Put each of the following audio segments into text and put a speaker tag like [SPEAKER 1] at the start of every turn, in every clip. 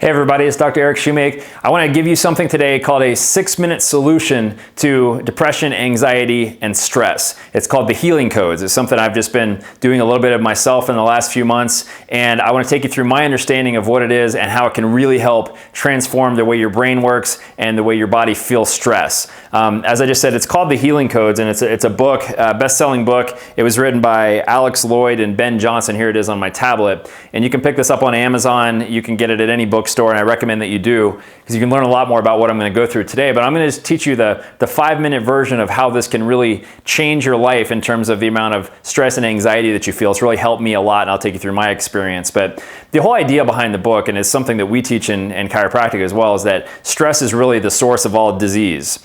[SPEAKER 1] Hey everybody, it's Dr. Eric Shoemake. I want to give you something today called a 6-minute solution to depression, anxiety, and stress. It's called the healing codes. It's something I've just been doing a little bit of myself in the last few months, and I want to take you through my understanding of what it is and how it can really help transform the way your brain works and the way your body feels stress. As I just said, it's called the healing codes, and it's a book, a best-selling book. It was written by Alex Lloyd and Ben Johnson. Here it is on my tablet, and you can pick this up on Amazon. You can get it at any bookstore, and I recommend that you do, because you can learn a lot more about what I'm going to go through today. But I'm going to just teach you the 5-minute version of how this can really change your life in terms of the amount of stress and anxiety that you feel. It's really helped me a lot, and I'll take you through my experience. But the whole idea behind the book, and it's something that we teach in chiropractic as well, is that stress is really the source of all disease.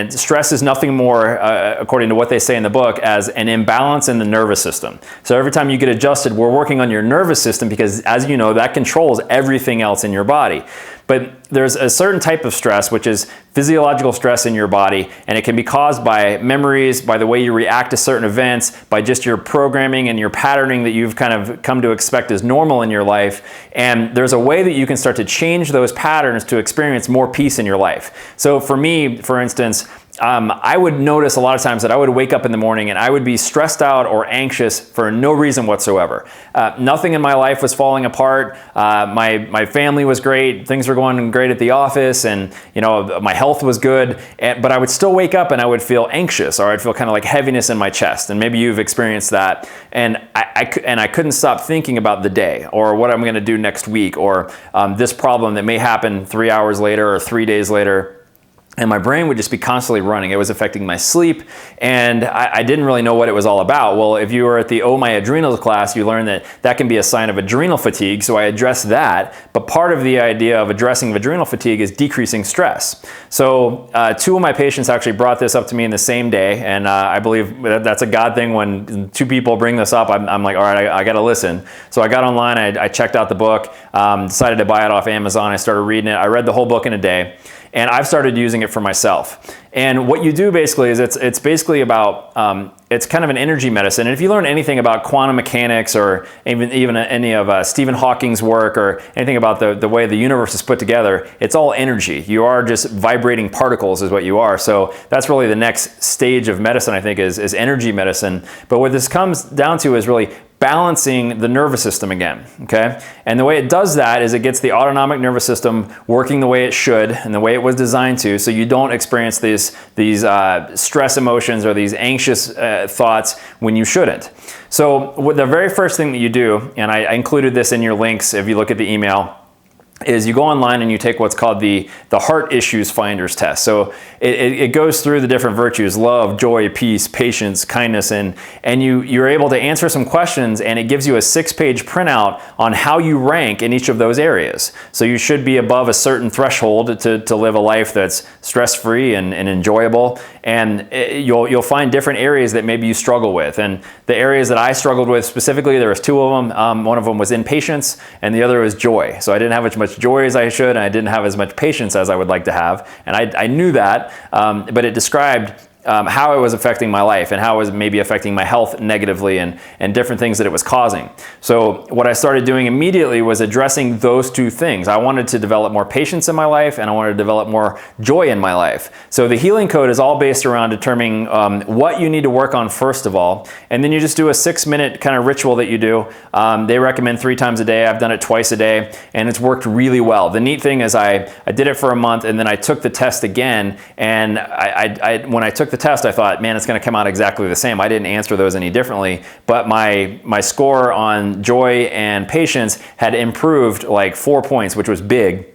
[SPEAKER 1] Stress is nothing more, according to what they say in the book, as an imbalance in the nervous system. So every time you get adjusted, we're working on your nervous system because, as you know, that controls everything else in your body. But there's a certain type of stress, which is physiological stress in your body, and it can be caused by memories, by the way you react to certain events, by just your programming and your patterning that you've kind of come to expect as normal in your life. And there's a way that you can start to change those patterns to experience more peace in your life. So for me, for instance, I would notice a lot of times that I would wake up in the morning and I would be stressed out or anxious for no reason whatsoever. Nothing in my life was falling apart. My family was great. Things were going great at the office, and my health was good. But I would still wake up and I would feel anxious, or I'd feel kind of like heaviness in my chest. And maybe you've experienced that. And I couldn't stop thinking about the day, or what I'm going to do next week, or this problem that may happen 3 hours later or 3 days later. And my brain would just be constantly running. It was affecting my sleep, and I didn't really know what it was all about. Well, if you were at the Oh My Adrenals class, you learned that can be a sign of adrenal fatigue, so I addressed that. But part of the idea of addressing adrenal fatigue is decreasing stress. So 2 of my patients actually brought this up to me in the same day, and I believe that's a God thing. When 2 people bring this up, I'm like, all right, I got to listen. So I got online, I checked out the book, decided to buy it off Amazon. I started reading it. I read the whole book in a day. And I've started using it for myself. And what you do basically is it's basically about, it's kind of an energy medicine. And if you learn anything about quantum mechanics, or even any of Stephen Hawking's work, or anything about the way the universe is put together, it's all energy. You are just vibrating particles is what you are. So that's really the next stage of medicine, I think, is energy medicine. But what this comes down to is really balancing the nervous system again, okay? And the way it does that is it gets the autonomic nervous system working the way it should and the way it was designed to, so you don't experience these stress emotions or these anxious thoughts when you shouldn't. So the very first thing that you do, and I included this in your links if you look at the email, is you go online and you take what's called the Heart Issues Finders Test. So it goes through the different virtues: love, joy, peace, patience, kindness, and you're able to answer some questions, and it gives you a 6-page printout on how you rank in each of those areas. So you should be above a certain threshold to live a life that's stress-free and enjoyable. And you'll find different areas that maybe you struggle with. And the areas that I struggled with specifically, there was 2 of them. One of them was impatience, and the other was joy. So I didn't have as much joy as I should, and I didn't have as much patience as I would like to have. And I knew that, but it described how it was affecting my life and how it was maybe affecting my health negatively, and different things that it was causing. So what I started doing immediately was addressing those 2 things. I wanted to develop more patience in my life, and I wanted to develop more joy in my life. So the healing code is all based around determining what you need to work on first of all, and then you just do a 6-minute kind of ritual that you do. They recommend 3 times a day. I've done it twice a day, and it's worked really well. The neat thing is I did it for a month, and then I took the test again, and when I took the test, I thought, man, it's going to come out exactly the same. I didn't answer those any differently, but my score on joy and patience had improved like 4 points, which was big.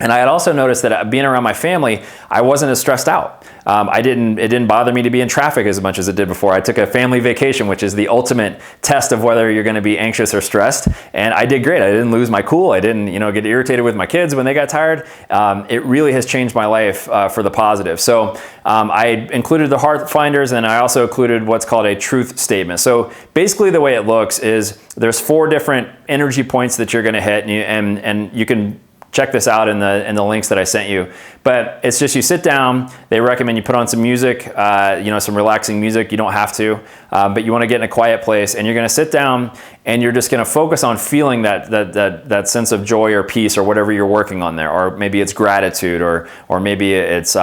[SPEAKER 1] And I had also noticed that being around my family, I wasn't as stressed out. It didn't bother me to be in traffic as much as it did before. I took a family vacation, which is the ultimate test of whether you're going to be anxious or stressed. And I did great. I didn't lose my cool. I didn't, get irritated with my kids when they got tired. It really has changed my life for the positive. So I included the heart finders, and I also included what's called a truth statement. So basically the way it looks is there's 4 different energy points that you're going to hit, and you can check this out in the links that I sent you. But it's just, you sit down, they recommend you put on some music, some relaxing music. You don't have to, but you want to get in a quiet place, and you're going to sit down and you're just going to focus on feeling that sense of joy or peace or whatever you're working on there, or maybe it's gratitude, or maybe it's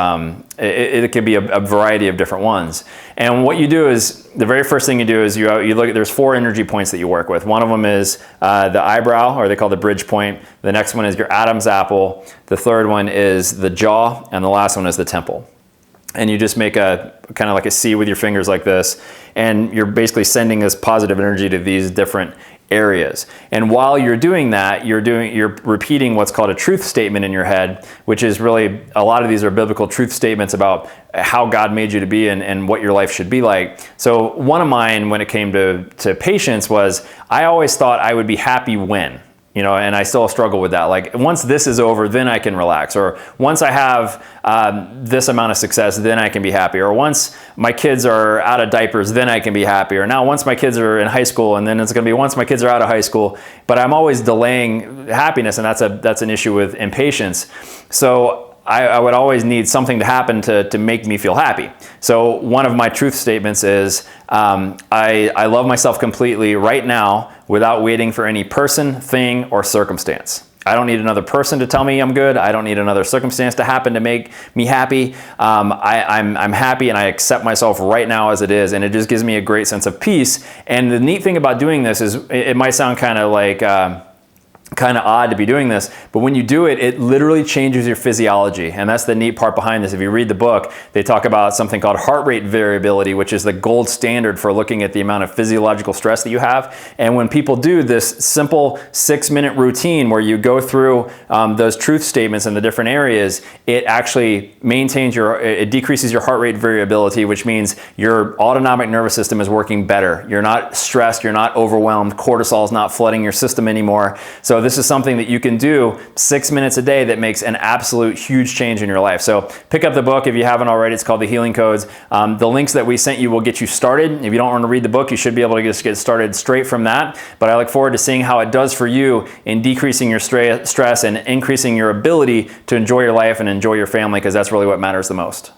[SPEAKER 1] it could be a variety of different ones. And what you do is, the very first thing you do is you look at, there's 4 energy points that you work with. One of them is the eyebrow, or they call the bridge point. The next one is your Adam's apple. The third one is the jaw, and the last one is the temple. And you just make a kind of like a C with your fingers like this, and you're basically sending this positive energy to these different areas. And while you're doing that, you're repeating what's called a truth statement in your head, which is really, a lot of these are biblical truth statements about how God made you to be and what your life should be like. So one of mine, when it came to patience, was I always thought I would be happy when, and I still struggle with that. Like, once this is over, then I can relax. Or once I have this amount of success, then I can be happy. Or once my kids are out of diapers, then I can be happy. Or now once my kids are in high school, and then it's going to be once my kids are out of high school. But I'm always delaying happiness, and that's an issue with impatience. So I would always need something to happen to make me feel happy. So one of my truth statements is, I love myself completely right now without waiting for any person, thing, or circumstance. I don't need another person to tell me I'm good. I don't need another circumstance to happen to make me happy. I'm happy, and I accept myself right now as it is, and it just gives me a great sense of peace. And the neat thing about doing this is, it might sound kind of like kind of odd to be doing this, but when you do it, it literally changes your physiology. And that's the neat part behind this. If you read the book, they talk about something called heart rate variability, which is the gold standard for looking at the amount of physiological stress that you have. And when people do this simple 6-minute routine where you go through those truth statements in the different areas, it actually it decreases your heart rate variability, which means your autonomic nervous system is working better. You're not stressed, you're not overwhelmed, cortisol is not flooding your system anymore. So this is something that you can do 6 minutes a day that makes an absolute huge change in your life. So pick up the book if you haven't already. It's called The Healing Codes. The links that we sent you will get you started. If you don't want to read the book, you should be able to just get started straight from that. But I look forward to seeing how it does for you in decreasing your stress and increasing your ability to enjoy your life and enjoy your family, because that's really what matters the most.